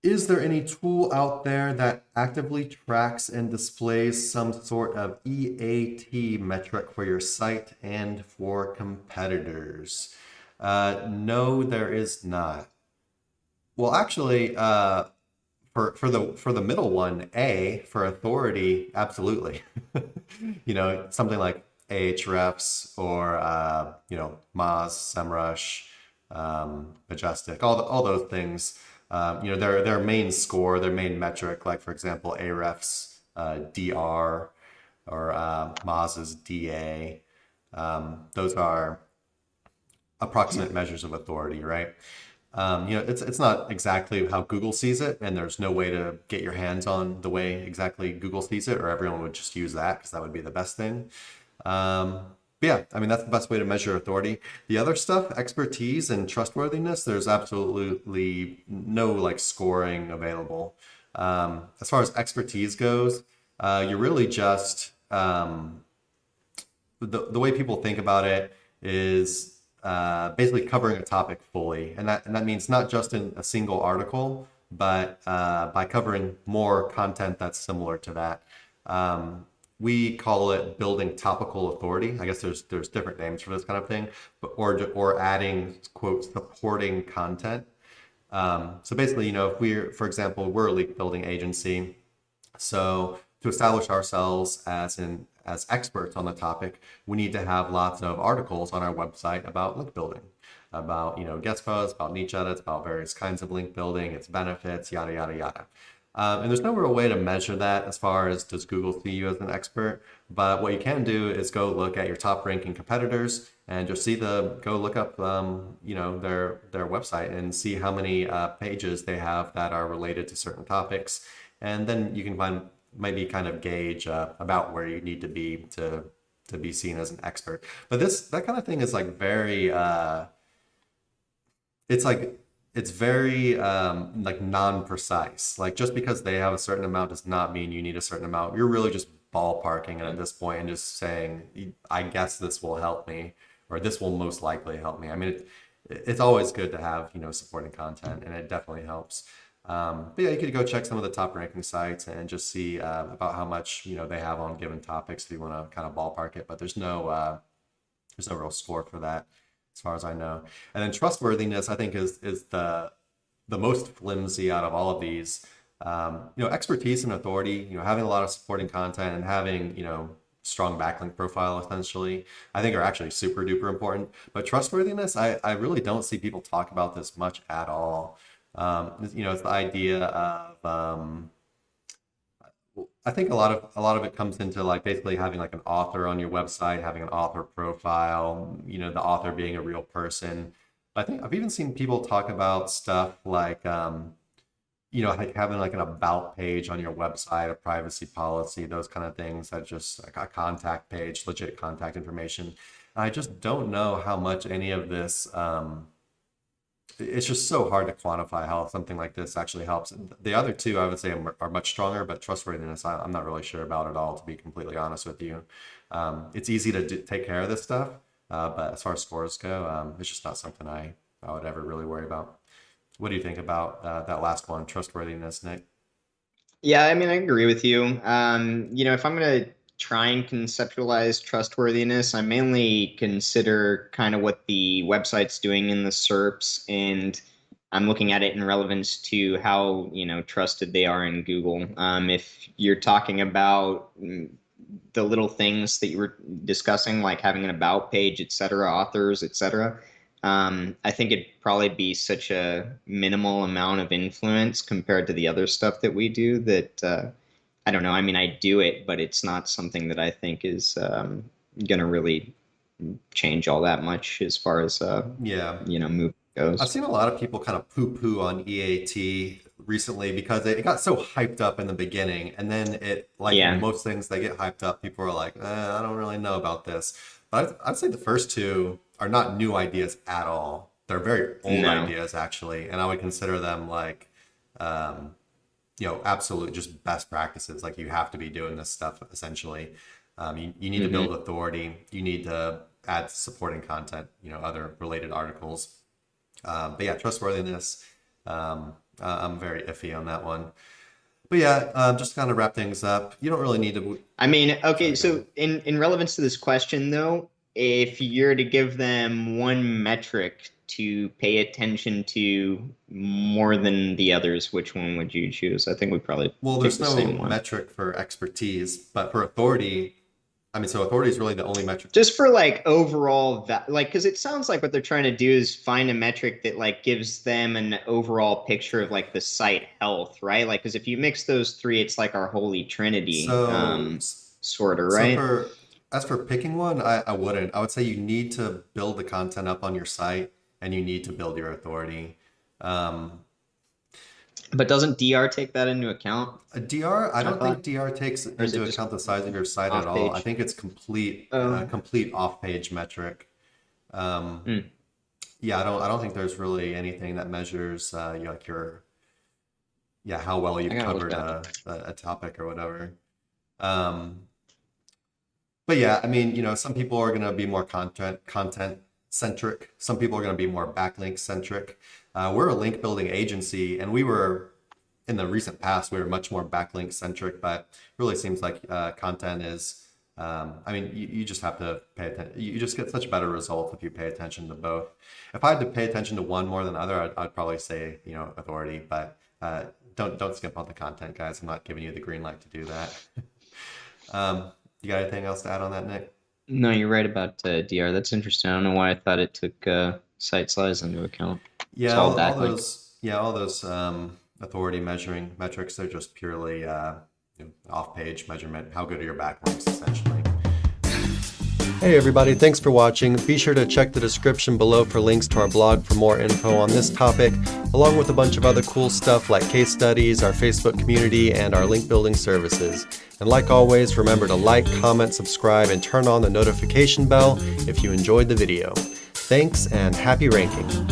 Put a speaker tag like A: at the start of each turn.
A: Is there any tool out there that actively tracks and displays some sort of EAT metric for your site and for competitors? No, there is not. Well, actually, for the middle one, A for authority, absolutely. Something like Ahrefs or Moz, SEMrush, Majestic, all those things. Their main score, their main metric, like for example, Ahrefs DR or Moz's DA. Those are approximate measures of authority, right? It's not exactly how Google sees it, and there's no way to get your hands on the way exactly Google sees it, or everyone would just use that because that would be the best thing. But yeah, I mean, that's the best way to measure authority. The other stuff, expertise and trustworthiness, there's absolutely no like scoring available. As far as expertise goes, you're really just the way people think about it is basically covering a topic fully, and that means not just in a single article, but by covering more content that's similar to that. We call it building topical authority. I guess there's different names for this kind of thing, but or adding quote supporting content. So basically, if for example, we're a leak building agency, so to establish ourselves as experts on the topic, we need to have lots of articles on our website about link building, about guest posts, about niche edits, about various kinds of link building, its benefits, yada yada yada. And there's no real way to measure that as far as does Google see you as an expert. But what you can do is go look at your top ranking competitors and just go look up their website and see how many pages they have that are related to certain topics, and then you can maybe kind of gauge about where you need to be to be seen as an expert. But that kind of thing is like very it's like it's very like non-precise. Like just because they have a certain amount does not mean you need a certain amount. You're really just ballparking it at this point and just saying, I guess this will help me, or this will most likely help me. I mean, it's always good to have supporting content, and it definitely helps. But yeah, you could go check some of the top ranking sites and just see about how much they have on given topics if you want to kind of ballpark it. But there's no real score for that, as far as I know. And then trustworthiness, I think, is the most flimsy out of all of these. Expertise and authority, having a lot of supporting content and having strong backlink profile essentially, I think are actually super duper important. But trustworthiness, I really don't see people talk about this much at all. It's the idea of I think a lot of it comes into like basically having like an author on your website, having an author profile, the author being a real person. I think I've even seen people talk about stuff like like having like an about page on your website, a privacy policy, those kind of things, that just like a contact page, legit contact information. I just don't know how much any of this it's just so hard to quantify how something like this actually helps. The other two, I would say, are much stronger, but trustworthiness, I'm not really sure about at all, to be completely honest with you. It's easy to take care of this stuff, but as far as scores go, it's just not something I would ever really worry about. What do you think about that last one, trustworthiness, Nick?
B: Yeah, I mean, I agree with you. If I'm going to try and conceptualize trustworthiness, I mainly consider kind of what the website's doing in the SERPs, and I'm looking at it in relevance to how, trusted they are in Google. If you're talking about the little things that you were discussing, like having an about page, et cetera, authors, et cetera, I think it'd probably be such a minimal amount of influence compared to the other stuff that we do that I don't know. I mean, I do it, but it's not something that I think is going to really change all that much as far as
A: Yeah.
B: movement
A: I've
B: goes.
A: seen a lot of people kind of poo-poo on EAT recently because it got so hyped up in the beginning, and then like
B: Yeah.
A: most things, they get hyped up. People are like, I don't really know about this. But I'd say the first two are not new ideas at all. They're very old
B: No.
A: ideas, actually, and I would consider them like, um, absolute just best practices. Like you have to be doing this stuff essentially. You need to build
B: Hmm.
A: authority. You need to add supporting content, other related articles. But yeah, trustworthiness. I'm very iffy on that one. But yeah, just kind of wrap things up. You don't really need to.
B: I mean, okay,
A: Sorry, go
B: so in relevance to this question though, if you're to give them one metric to pay attention to more than the others, which one would you choose? I think we probably
A: Well,
B: pick
A: there's
B: the
A: no
B: same one.
A: metric for expertise, but for authority, I mean, so authority is really the only metric.
B: Just for like overall like, because it sounds like what they're trying to do is find a metric that like gives them an overall picture of like the site health, right? Like, because if you mix those three, it's like our holy trinity,
A: So,
B: sort of,
A: so
B: right?
A: for as for picking one, I wouldn't. I would say you need to build the content up on your site and you need to build your authority. Um,
B: But doesn't DR take that into account?
A: a DR, I
B: I
A: don't think
B: thought,
A: DR takes
B: or is it
A: into
B: just
A: account the size of your site at
B: off
A: all. I
B: page?
A: think it's complete,
B: Oh,
A: complete off-page metric. Um,
B: mm,
A: yeah, I don't think there's really anything that measures like yeah, how well
B: I
A: you've
B: gotta look
A: covered
B: that up.
A: a topic or whatever. Um, but yeah, I mean, some people are going to be more content centric. Some people are going to be more backlink centric. We're a link building agency, and we were in the recent past we were much more backlink centric, but it really seems like content is. I mean, you just have to pay attention. You just get such better results if you pay attention to both. If I had to pay attention to one more than the other, I'd probably say authority, but don't skip on the content, guys. I'm not giving you the green light to do that. You got anything else to add on that, Nick?
B: No, you're right about DR. That's interesting. I don't know why I thought it took site size into account. It's
A: Yeah,
B: all
A: all
B: backlink.
A: those authority measuring metrics, they're just purely off-page measurement. How good are your backlinks, essentially? Hey everybody, thanks for watching. Be sure to check the description below for links to our blog for more info on this topic, along with a bunch of other cool stuff like case studies, our Facebook community, and our link building services. And like always, remember to like, comment, subscribe, and turn on the notification bell if you enjoyed the video. Thanks and happy ranking.